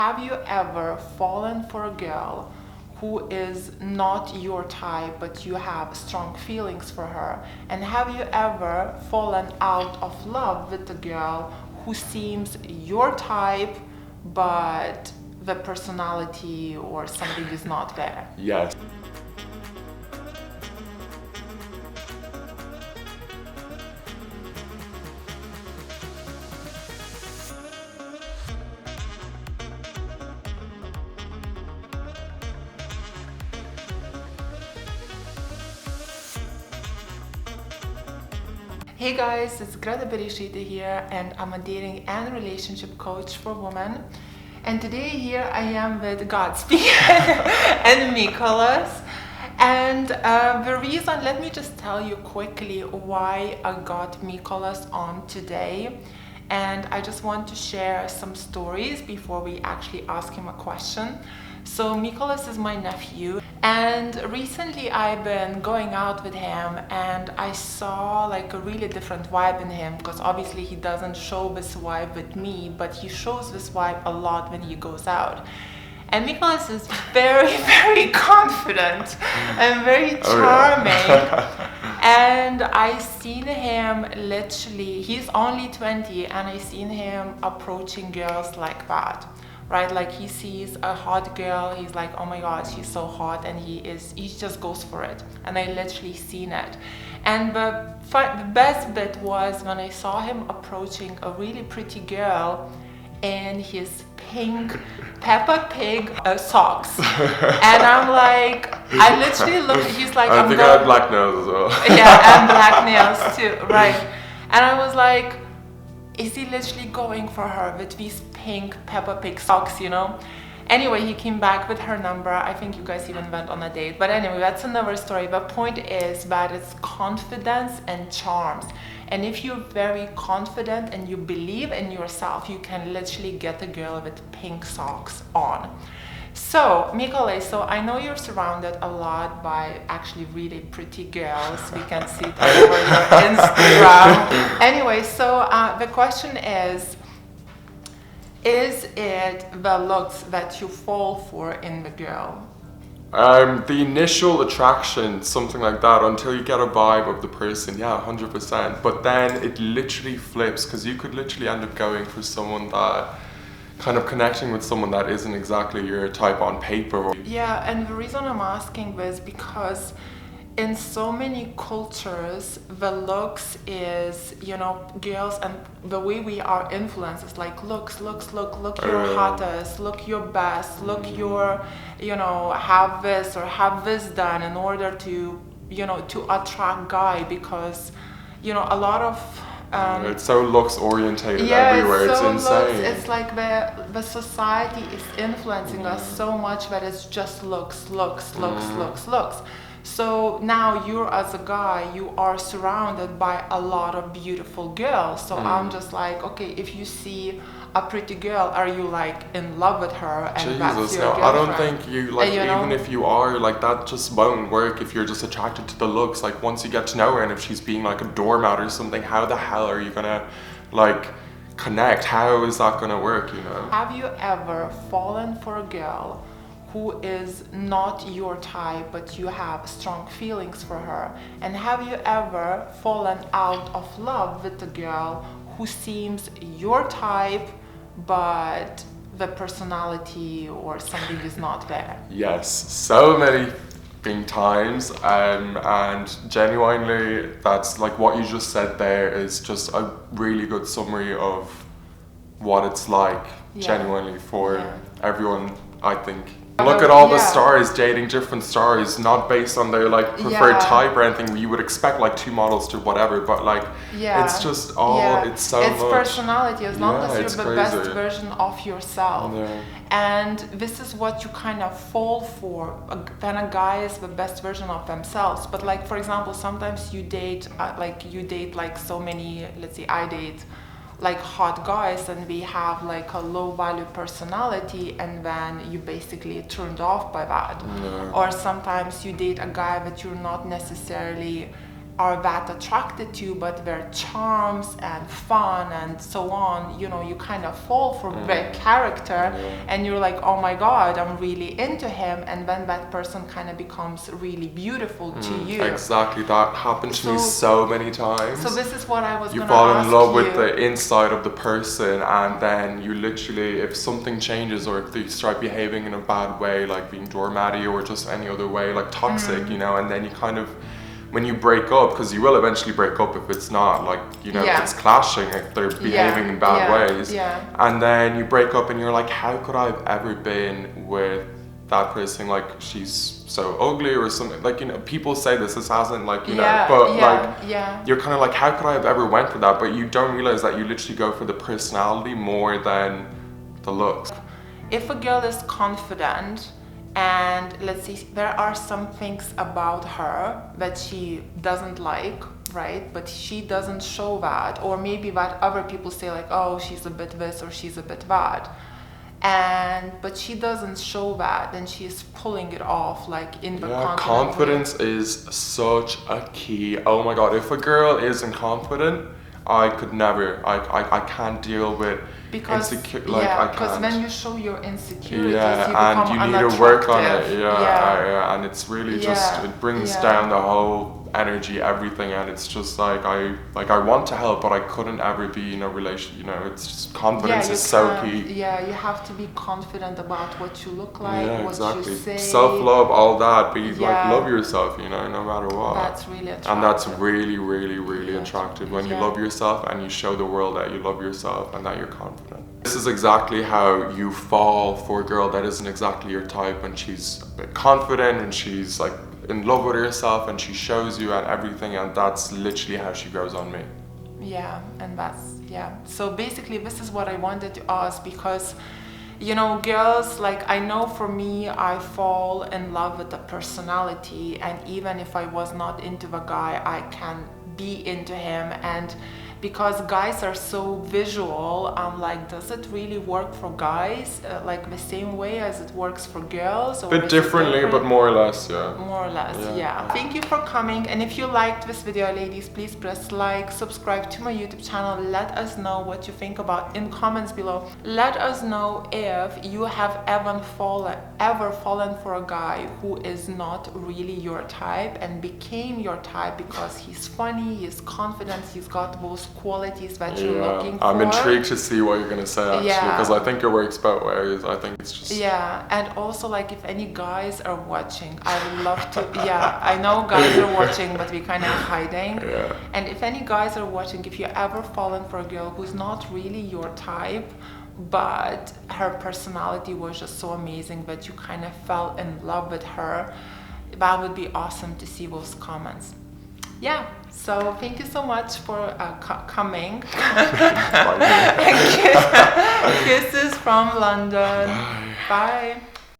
Have you ever fallen for a girl who is not your type, but you have strong feelings for her? And have you ever fallen out of love with a girl who seems your type, but the personality or something is not there? Yes. Hey guys, it's Greta Bereisaite here, and I'm a dating and relationship coach for women. And today here I am with Godspeed and Nicholas. And the reason, let me just tell you quickly why I got Nicholas on today. And I just want to share some stories before we actually ask him a question. So Nicholas is my nephew, and recently I've been going out with him and I saw like a really different vibe in him, because obviously he doesn't show this vibe with me, but he shows this vibe a lot when he goes out. And Nicholas is very, very confident and very charming. And I seen him literally, he's only 20, and I seen him approaching girls like that. Right, like he sees a hot girl, he's like, oh my god, she's so hot, and he just goes for it. And I literally seen it. And the best bit was when I saw him approaching a really pretty girl in his pink Peppa Pig socks. And I'm like, I literally look, he's like, I think I had black nails as well. Yeah, and black nails too, right. And I was like, is he literally going for her with these pink Peppa Pig socks, you know? Anyway, he came back with her number. I think you guys even went on a date. But anyway, that's another story. The point is that it's confidence and charms. And if you're very confident and you believe in yourself, you can literally get a girl with pink socks on. So, Nikolai, so I know you're surrounded a lot by actually really pretty girls. We can see it all over your Instagram. Anyway, so the question is it the looks that you fall for in the girl? The initial attraction, something like that, until you get a vibe of the person, yeah, 100%. But then it literally flips, because you could literally end up going for someone that kind of connecting with someone that isn't exactly your type on paper. Yeah, and the reason I'm asking this because in so many cultures, the looks is, you know, girls, and the way we are influenced is like, look your hottest, look your best, look your, you know, have this or have this done in order to, you know, to attract guy, because, you know, a lot of it's so looks orientated everywhere. It's insane. It's like the society is influencing us so much that it's just looks. So now you're, as a guy, you are surrounded by a lot of beautiful girls. So I'm just like, okay, if you see a pretty girl, are you like in love with her and Jesus, that's your no, girlfriend? I don't think you like, you even know? if you are, like, that just won't work if you're just attracted to the looks. Like, once you get to know her, and if she's being like a doormat or something, how the hell are you gonna like connect? How is that gonna work, you know? Have you ever fallen for a girl who is not your type, but you have strong feelings for her? And have you ever fallen out of love with a girl who seems your type, but the personality or something is not there? Yes, so many times, and genuinely, that's like what you just said there is just a really good summary of what it's like, genuinely, for everyone, I think. Look at all the stars dating different stars, not based on their like preferred type or anything. You would expect like two models to whatever, but like it's just all it's so it's much personality, as long as you're the crazy. best version of yourself. And this is what you kind of fall for. Then a guy is the best version of themselves. But like, for example, sometimes you date like so many, let's say I date like hot guys, and we have like a low value personality, and then you basically turned off by that. Or sometimes you date a guy that you're not necessarily are that attracted to you, but their charms and fun and so on, you know, you kind of fall for their character, and you're like, oh my god, I'm really into him, and then that person kind of becomes really beautiful to you. Exactly, that happened to me so many times. So this is what I was you going to ask you. fall in love with the inside of the person, and then you literally, if something changes or if they start behaving in a bad way, like being doormatty or just any other way, like toxic, you know, and then you kind of, when you break up, because you will eventually break up if it's not, like, you know, if it's clashing, if they're behaving in bad ways, and then you break up and you're like, how could I have ever been with that person, like, she's so ugly or something, like, you know, people say this hasn't, like, you know, but like, you're kind of like, how could I have ever went for that? But you don't realize that you literally go for the personality more than the looks. If a girl is confident, and let's see, there are some things about her that she doesn't like, right? But she doesn't show that, or maybe that other people say like, oh, she's a bit this or she's a bit that, but she doesn't show that, and she's pulling it off, like, in the confidence is such a key. Oh my god, if a girl isn't confident, I could never, I can't deal with insecure, like, I can't. Because when you show your insecurities, and you need to work on it, and it's really just, it brings down the whole energy, everything, and it's just like, I want to help, but I couldn't ever be in a relation, you know, it's just, confidence is so key. Yeah, you have to be confident about what you look like, what you say. Self-love, all that, but you like, love yourself, you know, no matter what. That's really attractive. And that's really, really, really attractive when you love yourself and you show the world that you love yourself and that you're confident. This is exactly how you fall for a girl that isn't exactly your type, and she's a bit confident and she's like in love with herself and she shows you and everything, and that's literally how she grows on me. Yeah, and that's, so basically this is what I wanted to ask, because, you know, girls, like, I know for me, I fall in love with the personality, and even if I was not into the guy, I can be into him. And because guys are so visual, I'm like, does it really work for guys like the same way as it works for girls? Or a bit differently, but more or less, More or less, Thank you for coming, and if you liked this video, ladies, please press like, subscribe to my YouTube channel, let us know what you think about in comments below. Let us know if you have ever fallen for a guy who is not really your type and became your type because he's funny, he's confident, he's got those qualities that you're looking for. I'm intrigued to see what you're gonna say, actually, because I think it works both ways. I think it's just and also, like, if any guys are watching, I would love to I know guys are watching, but we kind of hiding, and if any guys are watching, if you ever fallen for a girl who's not really your type, but her personality was just so amazing that you kind of fell in love with her, that would be awesome to see those comments. So thank you so much for coming. Kisses from London. Bye.